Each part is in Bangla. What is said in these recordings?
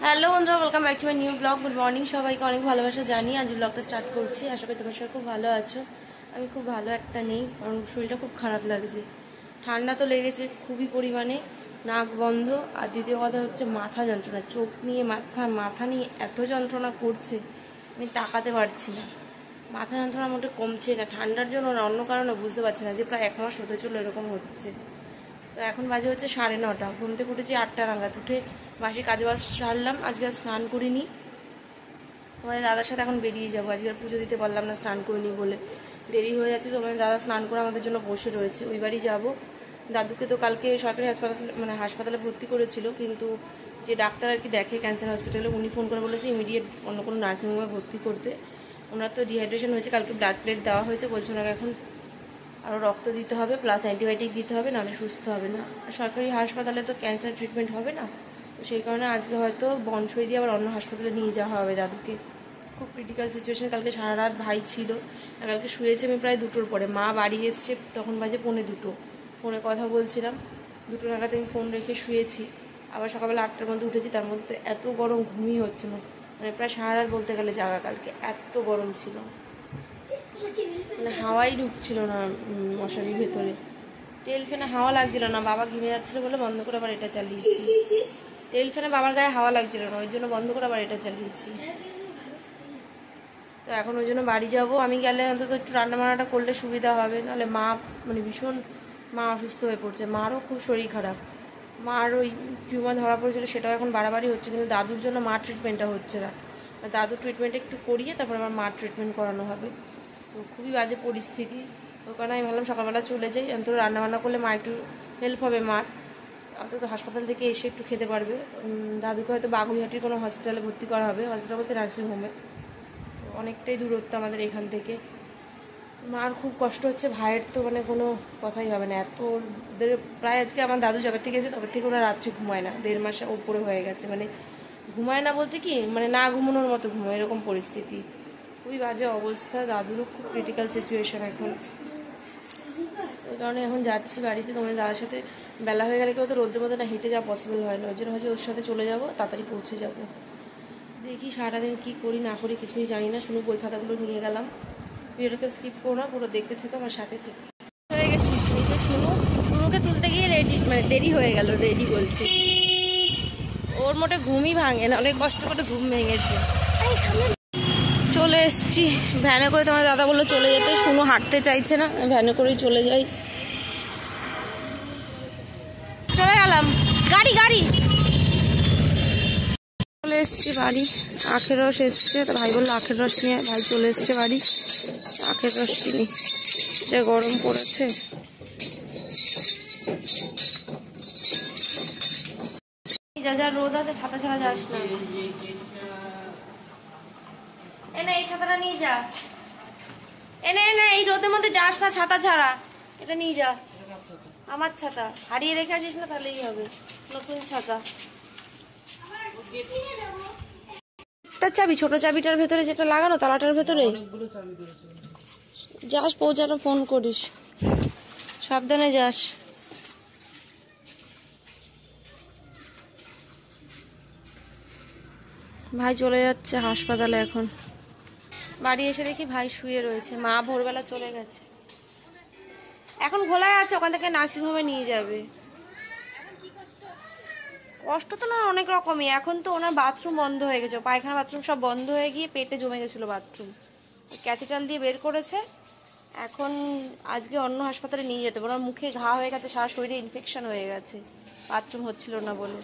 হ্যালো বন্ধুরা, welcome back to my new blog. Good morning সবাইকে, অনেক ভালোবাসা জানি। আজ ব্লগটা স্টার্ট করছি। আশা করি তোমার সবাই খুব ভালো আছো। আমি খুব ভালো একটা নেই, কারণ শরীরটা খুব খারাপ লাগছে। ঠান্ডা তো লেগেছে খুবই পরিমাণে, নাক বন্ধ, আর দ্বিতীয় কথা হচ্ছে মাথা যন্ত্রণা। চোখ নিয়ে মাথা নিয়ে এত যন্ত্রণা করছে, আমি তাকাতে পারছি না। মাথা যন্ত্রণা মোটে কমছে না, ঠান্ডার জন্য না অন্য কারণে বুঝতে পারছি না, যে প্রায় 1 মাস হতে চলো এরকম হচ্ছে। তো এখন বাজে হচ্ছে 9:30। ঘুম থেকে উঠেছি 8টা নাগাদ, উঠে বাসি কাজবাজ সারলাম। আজকে আর স্নান করিনি, তোমাদের দাদার সাথে এখন বেরিয়ে যাবো। আজকে আর পুজো দিতে পারলাম না স্নান করিনি বলে, দেরি হয়ে যাচ্ছে। তোমাদের দাদা স্নান করে আমাদের জন্য বসে রয়েছে, ওই বাড়ি যাবো। দাদুকে তো কালকে সরকারি হাসপাতালে ভর্তি করেছিল, কিন্তু যে ডাক্তার আর কি দেখে ক্যান্সার হসপিটালে, উনি ফোন করে বলেছে ইমিডিয়েট অন্য কোনো নার্সিংহোমে ভর্তি করতে। ওনার তো ডিহাইড্রেশন হয়েছে, কালকে ব্লাড প্লেট দেওয়া হয়েছে, বলছে ওনাকে এখন আরও রক্ত দিতে হবে, প্লাস অ্যান্টিবায়োটিক দিতে হবে, নাহলে সুস্থ হবে না। সরকারি হাসপাতালে তো ক্যান্সার ট্রিটমেন্ট হবে না, তো সেই কারণে আজকে হয়তো বনসই দিয়ে আবার অন্য হাসপাতালে নিয়ে যাওয়া হবে দাদুকে। খুব ক্রিটিক্যাল সিচুয়েশন। কালকে সারা রাত ভাই ছিল, কালকে শুয়েছে আমি প্রায় 2টোর পরে। মা বাড়ি এসছে তখন বাজে 1:45। ফোনে কথা বলছিলাম, 2টো নাগাদ আমি ফোন রেখে শুয়েছি। আবার সকালবেলা 8টার মধ্যে উঠেছি, তার মধ্যে এত গরম ঘুমই হচ্ছে না, মানে প্রায় সারা রাত বলতে গেলে জাগা। কালকে এত গরম ছিল, মানে হাওয়াই ঢুকছিল না মশারির ভেতরে। তেল ফ্যানে হাওয়া লাগছিল না, বাবা ঘেমে যাচ্ছিলো বলে বন্ধ করে আবার এটা চালিয়েছি। তেল ফ্যানে বাবার গায়ে হাওয়া লাগছিল না, ওই জন্য বন্ধ করে আবার এটা চালিয়েছি। তো এখন ওই জন্য বাড়ি যাব। আমি গেলে অন্তত একটু রান্নাবান্নাটা করলে সুবিধা হবে, নাহলে মা মানে ভীষণ মা অসুস্থ হয়ে পড়ছে। মারও খুব শরীর খারাপ, মার ওই টিউমার ধরা পড়েছিল, সেটাও এখন বাড়াবাড়ি হচ্ছে, কিন্তু দাদুর জন্য মার ট্রিটমেন্টটা হচ্ছে না। দাদুর ট্রিটমেন্ট একটু করিয়ে তারপর আমার মার ট্রিটমেন্ট করানো হবে। তো খুবই বাজে পরিস্থিতি। তো কারণে আমি ভাবলাম সকালবেলা চলে যাই, অন্তত রান্নাবান্না করলে মা একটু হেল্প হবে মার, অন্তত হাসপাতাল থেকে এসে একটু খেতে পারবে। দাদুকে হয়তো বাগুইহাটির কোনো হসপিটালে ভর্তি করা হবে, হসপিটাল বলতে নার্সিংহোমে। অনেকটাই দূরত্ব আমাদের এখান থেকে। মার খুব কষ্ট হচ্ছে, ভাইয়ের তো মানে কোনো কথাই হবে না। এত ওদের প্রায় আজকে আমার দাদু যবে থেকে এসে তবে থেকে ওরা রাত্রি ঘুমায় না, 1.5 মাস ওপরে হয়ে গেছে। মানে ঘুমায় না বলতে কি, মানে না ঘুমানোর মতো ঘুমায়, এরকম পরিস্থিতি। খুবই বাজে অবস্থা, দাদুরও খুব ক্রিটিক্যাল সিচুয়েশান এখন। ওই কারণে এখন যাচ্ছি বাড়িতে। তোমাদের দাদার সাথে বেলা হয়ে গেলে কেউ তো রোদ্রের মধ্যে না হেঁটে যাওয়া পসিবল হয় না, ওই জন্য হয়তো ওর সাথে চলে যাবো, তাড়াতাড়ি পৌঁছে যাবো। দেখি সারাদিন কী করি না করি কিছুই জানি না। শুধু বই খাতাগুলো নিয়ে গেলাম। ভিডিওটাকে স্কিপ করো না, পুরো দেখতে থেকো, আমার সাথে থেকে। হয়ে গেছি, এই যে শুনুকে তুলতে গিয়ে দেরি হয়ে গেল। রেডি বলছি, ওর মোটে ঘুমই ভাঙে না, অনেক কষ্ট করে ঘুম ভেঙেছে। চলে এসছি ভ্যানে করে। তোমার দাদা বললো চলে যেতে, শুনো হাঁটতে চাইছে না, ভ্যানে করেই চলে যাই। চলে গেলাম, গাড়ি গাড়ি। চলে এসছি বাড়ি। আখের রস এসছে, তো ভাই বললো আখের রস নিয়ে। ভাই চলে এসছে বাড়ি, আখের রস কিনি, যা গরম পড়েছে। যা যা রোদ আছে, ছাতা ছাড়া যাস না। এনে এই ছাতাটা নিয়ে যা, এনে এনে এই রোদের মধ্যে যাস না ছাতা ছাড়া, এটা নিয়ে যা। আমার ছাতা হারিয়ে রেখে আসিস না, তাহলেই হবে। নতুন ছাতা। চাবি, ছোট চাবিটার ভেতরে যেটা লাগানো তালাটার ভেতরে যাস, পৌঁছানো ফোন করিস, সাবধানে যাস। ভাই চলে যাচ্ছে হাসপাতালে এখন। বাড়ি এসে দেখি ভাই শুয়ে রয়েছে, মা ভোরবেলা চলে গেছে। এখন ঘোলায় আছে, ওখান থেকে নার্সিংহোমে নিয়ে যাবে। কষ্ট তো না অনেক রকমই। এখন তো ওনার বাথরুম বন্ধ হয়ে গেছে, পায়খানা বাথরুম সব বন্ধ হয়ে গিয়ে পেটে জমে গেছিল বাথরুম, ক্যাথিটাল দিয়ে বের করেছে। এখন আজকে অন্য হাসপাতালে নিয়ে যেতে, ওনার মুখে ঘা হয়ে গেছে, সারা শরীরে ইনফেকশন হয়ে গেছে, বাথরুম হচ্ছিল না বলে।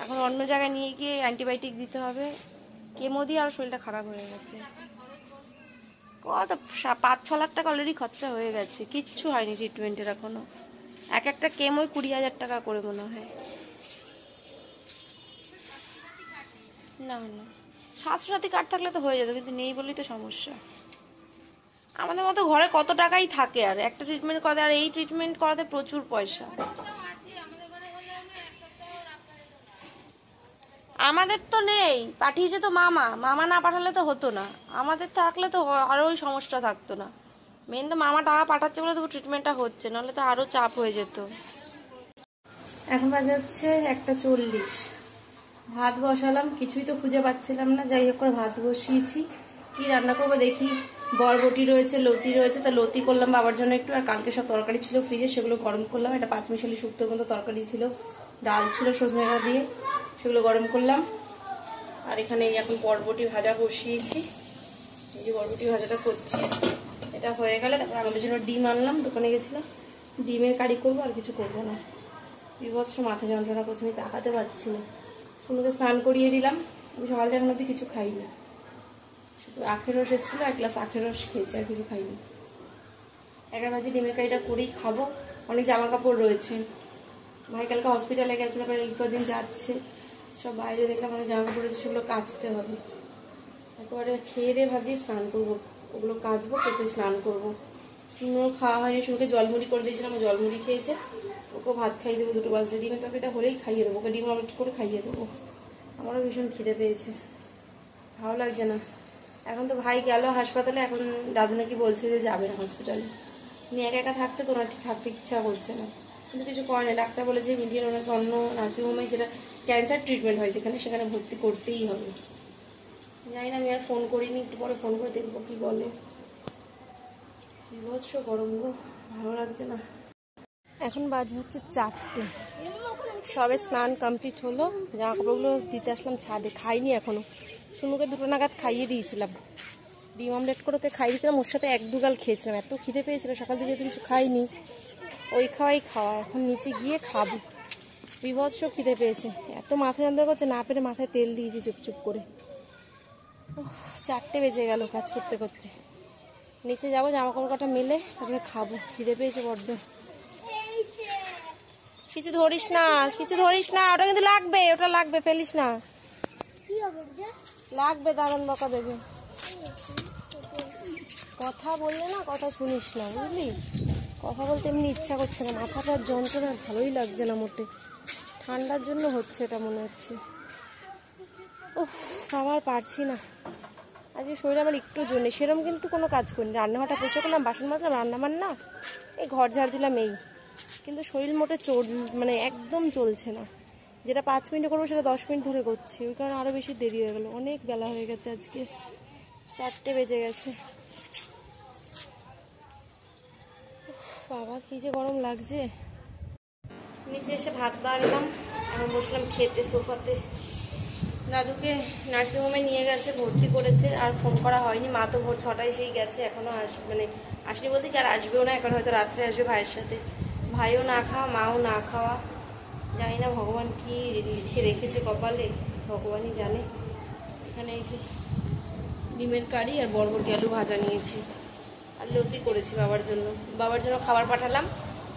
এখন অন্য জায়গায় নিয়ে গিয়ে অ্যান্টিবায়োটিক দিতে হবে, কেমো দিয়ে আর শরীরটা খারাপ হয়ে গেছে। কত 5-6 লাখ টাকা অলরেডি খরচা হয়ে গেছে, কিচ্ছু হয়নি ট্রিটমেন্টের এখনো। একটা কেমোই 20,000 টাকা করে মনে হয়। না না, স্বাস্থ্যসাথী কার্ড থাকলে তো হয়ে যেত, কিন্তু নেই বলেই তো সমস্যা। আমাদের মতো ঘরে কত টাকাই থাকে, আর একটা ট্রিটমেন্ট করাতে, আর এই ট্রিটমেন্ট করাতে প্রচুর পয়সা। আমাদের তো নেই, পাঠিয়েছে তো মামা, মামা না পাঠালে তো হতো না। আমাদের থাকলে তো আরো ওই সমস্যা থাকতো না। মেন তো মামা টাকা পাঠাচ্ছে বলে তো ট্রিটমেন্টটা হচ্ছে, নাহলে তো আরো চাপ হয়ে যেত। এখন বাজে হচ্ছে 1:40। ভাত বসালাম, কিছুই তো খুঁজে পাচ্ছিলাম না, যাই হোক করে ভাত বসিয়েছি। কি রান্না করবো দেখি, বরবটি রয়েছে, লতি রয়েছে, তা লতি করলাম বাবার জন্য একটু, আর কালকে সব তরকারি ছিল ফ্রিজে, সেগুলো গরম করলাম। একটা পাঁচমিশালি শুক্তোর মতো তরকারি ছিল, ডাল ছিল সজনে ডাঁটা দিয়ে, সেগুলো গরম করলাম। আর এখানে এখন বরবটি ভাজা বসিয়েছি, এই যে বরবটি ভাজাটা করছি। এটা হয়ে গেলে তারপর আমাদের জন্য ডিম আনলাম, দোকানে গেছিলাম, ডিমের কারি করবো, আর কিছু করবো না। বিভৎস মাথা যন্ত্রণা করছে, আমি তাকাতে পারছি না। সুন্দরকে স্নান করিয়ে দিলাম, আমি সকাল থেকে এখন অব্দি কিছু খাইনি, শুধু আখের রস এসেছিলো, 1 গ্লাস আখের রস খেয়েছি, আর কিছু খাইনি। 11 বাজে ডিমের কারিটা করেই খাবো। অনেক জামা কাপড় রয়েছে, ভাই কালকে হসপিটালে গেছে, তারপরে এই কদিন যাচ্ছে, সব বাইরে দেখলাম অনেক জামা কাপড় রয়েছে, সেগুলো কাচতে হবে। একেবারে খেয়ে দিয়ে ভাবছি স্নান করবো, ওগুলো কাচবো, কেচে স্নান করবো। শুনুর খাওয়া হয়নি, শুনুকে জলমুড়ি করে দিয়েছিলাম, জলমুড়ি খেয়েছে, ওকে ভাত খাইয়ে দেবো 2 বাজলে, ডিমের তরকারিটা হলেই খাইয়ে দেবো, ওকে ডিম অমলেট করে খাইয়ে দেবো। আমারও ভীষণ খিদে পেয়েছে, ভালো লাগছে না। এখন তো ভাই গেল হাসপাতালে, এখন দাদু নাকি বলছে যে যাবে না হসপিটালে, উনি একা একা থাকছে তো, ওনার ঠিক থাকতে ইচ্ছা করছে না, কিন্তু কিছু করে না। ডাক্তার বলেছে মিডিয়ার ওনাকে অন্য নার্সিংহোমে, যেটা ক্যান্সার ট্রিটমেন্ট হয় যেখানে, সেখানে ভর্তি করতেই হবে। জানি না, আমি আর ফোন করিনি, একটু পরে ফোন করে দেখবো কি বলে। বিভৎস গরম গো, ভালো লাগছে না। এখন বাজে হচ্ছে 4টে, সবে স্নান কমপ্লিট হলো, জামা কাপড়গুলো দিতে আসলাম ছাদে। খাইনি এখনো, শুনুকে 2টো নাগাদ খাইয়ে দিয়েছিলাম, ডিম অমলেট করে ওকে খাইয়ে দিয়েছিলাম, ওর সাথে 1-2 গাল খেয়েছিলাম, এত খিদে পেয়েছিল সকাল থেকে, যেহেতু কিছু খাইনি, ওই খাওয়াই খাওয়া। এখন নিচে গিয়ে খাবো, বিভৎস খিদে পেয়েছে, এত মাথা যন্ত্রণা করছে, না পেরে মাথায় তেল দিয়েছি চুপচুপ করে। 4টে বেজে গেল কাজ করতে করতে। নিচে যাবো, জামা কাপড় কটা মেলে তারপরে খাবো, খিদে পেয়েছে বড্ড। কিছু ধরিস না, কিছু ধরিস না, ওটা কিন্তু লাগবে, ওটা লাগবে, ফেলিস না, লাগবে, দাঁড়ান বকা দেবে। কথা বললে না, কথা শুনিস না, বুঝলি, কথা বলতে এমনি ইচ্ছা করছে না, মাথাটার যন্ত্রণা ভালোই লাগছে না মোটে, ঠান্ডার জন্য হচ্ছে এটা মনে হচ্ছে। উফ, আমার পারছি না, আজকে শরীরে আমার একটু জোর নেই, সেরকম কিন্তু কোনো কাজ করিনি, রান্নাঘরটা পরিষ্কার করলাম, বাসন মাজলাম, রান্না বান্না, এই ঘর ঝাড় দিলাম, এই। কিন্তু শরীর মোটে মানে একদম চলছে না, যেটা 5 মিনিটে করবো সেটা 10 মিনিট ধরে করছি, ওই কারণে আরও বেশি দেরি হয়ে গেলো, অনেক বেলা হয়ে গেছে, আজকে 4টে বেজে গেছে। বাবা কি যে গরম লাগছে। নিচে এসে ভাত বাড়লাম, এখন বসলাম খেতে সোফাতে। দাদুকে নার্সিংহোমে নিয়ে গেছে, ভর্তি করেছে, আর ফোন করা হয়নি, মা তো ভোর 6টায় সেই গেছে, এখনো আসেনি বলতে কি, আর আসবেও না, এখন হয়তো রাত্রে আসবে ভাইয়ের সাথে। ভাইও না খাওয়া, মাও না খাওয়া, জানি না ভগবান কি লিখে রেখেছে কপালে, ভগবানই জানে। এখানে এই যে ডিমের কারি আর বরবটি আলু ভাজা নিয়েছি, আর লতি করেছি বাবার জন্য। বাবার জন্য খাবার পাঠালাম,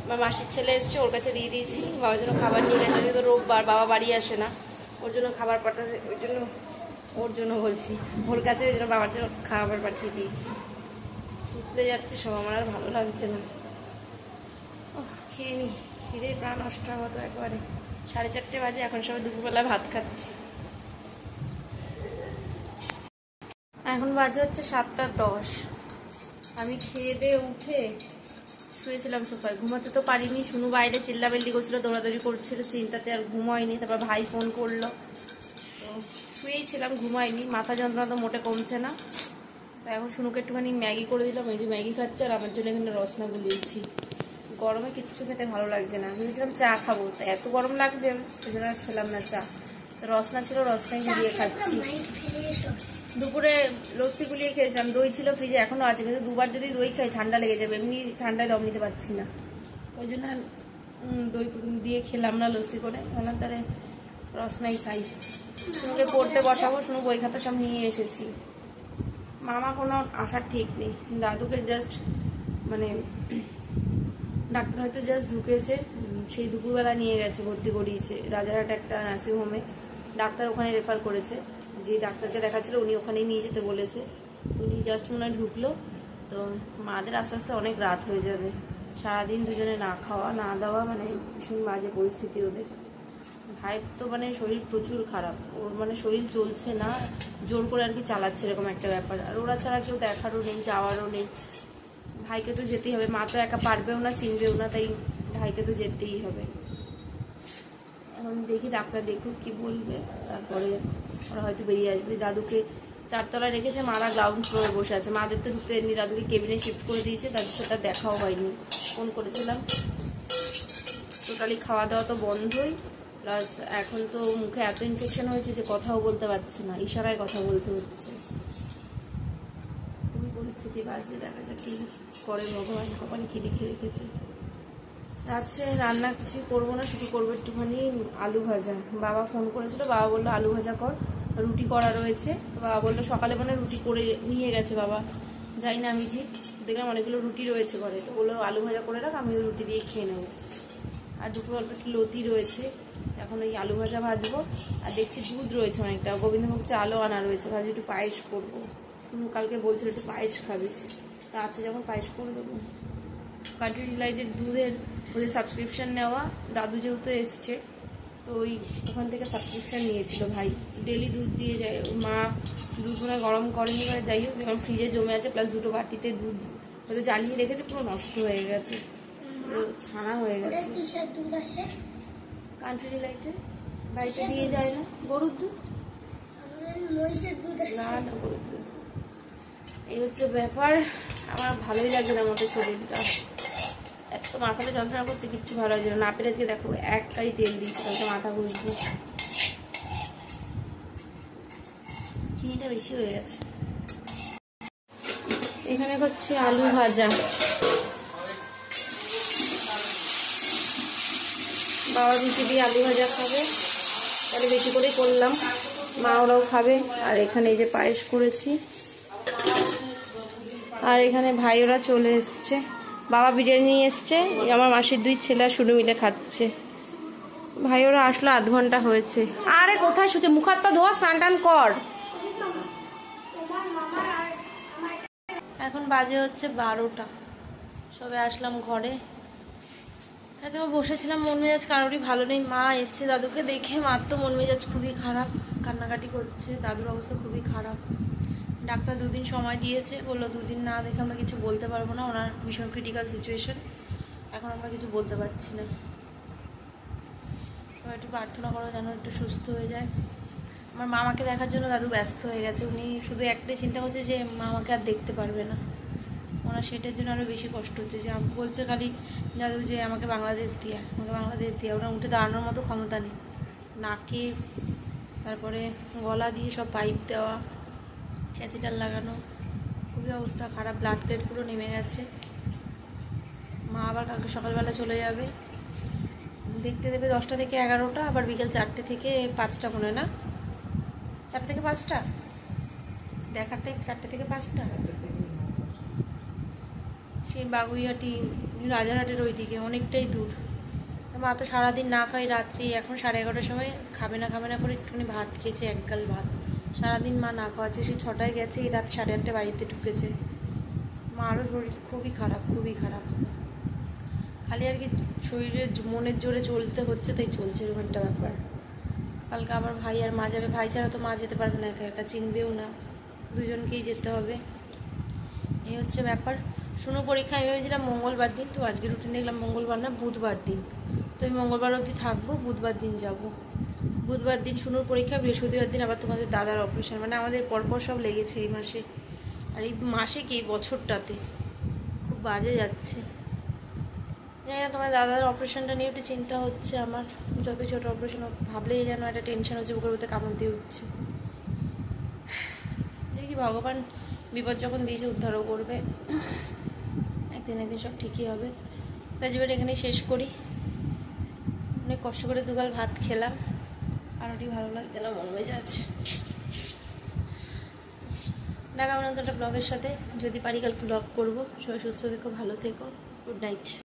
আমার মাসির ছেলে এসছে, ওর কাছে দিয়ে দিয়েছি, বাবার জন্য খাবার নিয়ে গেছে, যেহেতু রোববার বাবা বাড়ি আসে না, ওর জন্য খাবার পাঠাতে, ওর জন্য বলছি, ওর কাছে, ওই জন্য বাবার জন্য খাবার পাঠিয়ে দিয়েছি। উঠতে যাচ্ছে সব, আমার আর ভালো লাগছে না। খেয়ে নি, খিদে প্রাণ নষ্ট হতো একবারে। 4:30 বাজে, এখন সবাই দুপুরবেলা ভাত খাচ্ছি। এখন বাজে হচ্ছে 7:10, আমি খেয়ে দিয়ে উঠে শুয়েছিলাম সোফায়, ঘুমাতে তো পারিনি, শুনু বাইরে চিল্লাবিল্লি করছিল, দৌড়াদৌড়ি করছিল, চিন্তাতে আর ঘুম হয়নি। তারপর ভাই ফোন করলো, তো শুয়েই ছিলাম, ঘুমাইনি, মাথা যন্ত্রণা তো মোটে কমছে না। তো এখন শুনুকে একটুখানি ম্যাগি করে দিলাম, এই যে ম্যাগি খাচ্ছে, আর আমার জন্য এখানে রসনা গুলিয়েছি। গরমে কিচ্ছু খেতে ভালো লাগছে না, ভেবেছিলাম চা খাবো, তো এত গরম লাগছে ওই জন্য আর খেলাম না চা। তো রসনা ছিল, রসনাই গুলিয়ে খাচ্ছি। দুপুরে লস্যি গুলিয়ে খেয়েছিলাম, দই ছিল ফ্রিজে, এখনো আছে, কিন্তু 2বার যদি দই খাই ঠান্ডা লেগে যাবে, এমনি ঠান্ডায় দম নিতে পারছি না, ওই জন্য দই দিয়ে খেলাম না লস্যি করে, বললাম তাহলে রসনাই খাই। শুনুকে পড়তে বসাবো, শুনু বই খাতা সব নিয়ে এসেছি। মামা কোনো আসার ঠিক নেই, দাদুকে জাস্ট ডাক্তার হয়তো জাস্ট ঢুকেছে, সেই দুপুরবেলা নিয়ে গেছে, ভর্তি করিয়েছে রাজারহাট একটা নার্সিংহোমে, ডাক্তার ওখানে রেফার করেছে, যে ডাক্তারকে দেখাচ্ছিল উনি ওখানেই নিয়ে যেতে বলেছে। তো উনি জাস্ট মনে হয় ঢুকলো, তো মাদের আস্তে আস্তে অনেক রাত হয়ে যাবে, সারাদিন দুজনে না খাওয়া না দাওয়া, ভীষণ বাজে পরিস্থিতি ওদের। ভাই তো শরীর প্রচুর খারাপ, ওর শরীর চলছে না, জোর করে আর কি চালাচ্ছে, এরকম একটা ব্যাপার। আর ওরা ছাড়া কেউ দেখারও নেই, যাওয়ারও নেই, ভাইকে তো যেতেই হবে, মা তো একা পারবেও না, চিনবেও না, তাই ভাইকে তো যেতেই হবে। এখন দেখি ডাক্তার দেখুক কি বলবে, তারপরে ওরা হয়তো বেরিয়ে আসবে। দাদুকে 4 তলায় রেখেছে, মারা গ্রাউন্ড ফ্লোরে বসে আছে। মাদের তো ঢুকতে এমনি, দাদুকে কেবিনে শিফট করে দিয়েছে, তাদের সাথে দেখাও হয়নি। ফোন করেছিলাম, টোটালি খাওয়া দাওয়া তো বন্ধই, প্লাস এখন তো মুখে এত ইনফেকশন হয়েছে যে কথাও বলতে পারছে না, ইশারায় কথা বলতে হচ্ছে। খুবই পরিস্থিতি বাজে, দেখা যাক কি করে ভগবান কপালে কি লিখে রেখেছে। রাত্রে রান্না কিছুই করবো না, শুধু করবো একটুখানি আলু ভাজা। বাবা ফোন করেছিল, বাবা বললো আলু ভাজা কর, রুটি করা রয়েছে। তো বাবা বললো সকালে মানে রুটি করে নিয়ে গেছে বাবা, যাই না আমি ঠিক, দেখলাম অনেকগুলো রুটি রয়েছে ঘরে, তো বললো আলু ভাজা করে রাখ, আমি ওই রুটি দিয়ে খেয়ে নেবো। আর দুপুর অল্প একটু লতি রয়েছে, এখন ওই আলু ভাজা ভাজবো। আর দেখছি দুধ রয়েছে অনেকটা, গোবিন্দভোগ চালও আনা রয়েছে, ভাবছি একটু পায়েস করবো। শুনু কালকে বলছিল একটু পায়েস খাবে, তা আছে যখন পায়েস করে দেবো। কান্ট্রি ডিলাইটের দুধের ওদের সাবস্ক্রিপশান নেওয়া, দাদু যেহেতু এসছে তো ওই ওখান থেকে সাবস্ক্রিপশান নিয়েছিল ভাই, ডেলি দুধ দিয়ে যায়। মা দুধ মনে গরম করেনি, বা যাই হোক এখন ফ্রিজে জমে আছে, প্লাস 2টো বাটিতে দুধ হয়তো জ্বালিয়ে রেখেছে, পুরো নষ্ট হয়ে গেছে, পুরো ছানা হয়ে গেছে। কান্ট্রি ডিলাইটে বাড়িতে দিয়ে যায় না, গরুর দুধ না, না গরুর দুধ। এই হচ্ছে ব্যাপার, আমার ভালোই লাগছে না আমাদের শরীরটা, এত মাথাটা যন্ত্রণা করছে, কিচ্ছু ভালো লাগছে না। নাপের আজকে দেখো 1 কারি তেল দিয়েছি, তাহলে মাথা ঘুষবো, চিনিটা বেশি হয়ে গেছে। এখানে হচ্ছে আলু ভাজা, বাবা রুটি দিয়ে আলু ভাজা খাবে, তাহলে বেশি করেই করলাম, মা ওরাও খাবে। আর এখানে এই যে পায়েস করেছি, আর এখানে ভাই ওরা চলে এসছে, বাবা বিরিয়ানি নিয়ে এসছে, আমার মাসির 2 ছেলে শুরু মিলে খাচ্ছে। ভাই ওরা আসলো 1/2 ঘন্টা হয়েছে। আরে কোথায় শুতে, মুখ হাত পা ধোয়া, স্নান টান কর। এখন বাজে হচ্ছে 12টা, সবে আসলাম ঘরে। এত বসেছিলাম, মন মেজাজ কারোরই ভালো নেই। মা এসছে দাদুকে দেখে, মার তো মন মেজাজ খুবই খারাপ, কান্নাকাটি করছে, দাদুর অবস্থা খুবই খারাপ। ডাক্তার 2 দিন সময় দিয়েছে, বললো 2 দিন না দেখে আমরা কিছু বলতে পারবো না, ওনার ভীষণ ক্রিটিক্যাল সিচুয়েশন, এখন আমরা কিছু বলতে পারছি না। সবাই একটু প্রার্থনা করো যেন একটু সুস্থ হয়ে যায়। আমার মামাকে দেখার জন্য দাদু ব্যস্ত হয়ে গেছে, উনি শুধু একটাই চিন্তা করছে যে মামাকে আর দেখতে পারবে না, ওনার সেটার জন্য আরও বেশি কষ্ট হচ্ছে। যে বলছে খালি দাদু যে আমাকে বাংলাদেশ দিয়া, ওরা উঠে দাঁড়ানোর মতো ক্ষমতা নেই, নাকে তারপরে গলা দিয়ে সব পাইপ দেওয়া, ক্যাথেটার লাগানো, খুবই অবস্থা খারাপ, ব্লাড প্লেট পুরো নেমে গেছে। মা আবার কালকে সকালবেলা চলে যাবে, দেখতে দেবে 10টা থেকে 11টা, আবার বিকেল 4টে থেকে 5টা মনে, না 4টে থেকে 5টা দেখার টাইম, 4টে থেকে 5টা। সেই বাগুইহাটি রাজারহাটের ওইদিকে, অনেকটাই দূর। মা তো সারাদিন না খাই, রাত্রি এখন 11:30টার সময় খাবে না করে একটুখানি ভাত খেয়েছে, 1 গাল ভাত। সারাদিন মা না খাওয়াচ্ছে, সেই 6টায় গেছে, এই রাত 8:30 বাড়িতে ঢুকেছে। মা আরও শরীর খুবই খারাপ, খুবই খারাপ, খালি আর কি শরীরের মনের জোরে চলতে হচ্ছে, তাই চলছে এরকম একটা ব্যাপার। কালকে আবার ভাই আর মা যাবে, ভাই ছাড়া তো মা যেতে পারবে না, একা একা চিনবেও না, দুজনকেই যেতে হবে। এই হচ্ছে ব্যাপার। শুনো পরীক্ষা আমি ভেবেছিলাম মঙ্গলবার দিন, তো আজকে রুটিন দেখলাম মঙ্গলবার না, বুধবার দিন। তো আমি মঙ্গলবার অবধি থাকবো, বুধবার দিন যাব। বুধবার দিন শুনুর পরীক্ষা, বৃহস্পতিবার দিন আবার তোমাদের দাদার অপারেশন, মানে আমাদের পরপর সব লেগেছে এই মাসে। আর এই মাসে কি বছরটাতে খুব বাজে যাচ্ছে। জানি না, তোমার দাদার অপারেশনটা নিয়ে একটু চিন্তা হচ্ছে আমার, যতই ছোটো অপারেশন ভাবলেই যেন একটা টেনশন হচ্ছে, বুকের মধ্যে কামড় দিয়ে উঠছে। দেখি ভগবান বিপদ যখন দিয়েছে উদ্ধারও করবে, একদিন সব ঠিকই হবে। তাই জীবন এখানেই শেষ করি। অনেক কষ্ট করে 2 গাল ভাত খেলাম, আরোটি ভালো লাগছে না, মন মেজাজ। দেখা হবে নতুন একটা ব্লগের সাথে, যদি পারি কালকে ব্লগ করবো। সবাই সুস্থ থেকো, ভালো থেকো, গুড নাইট।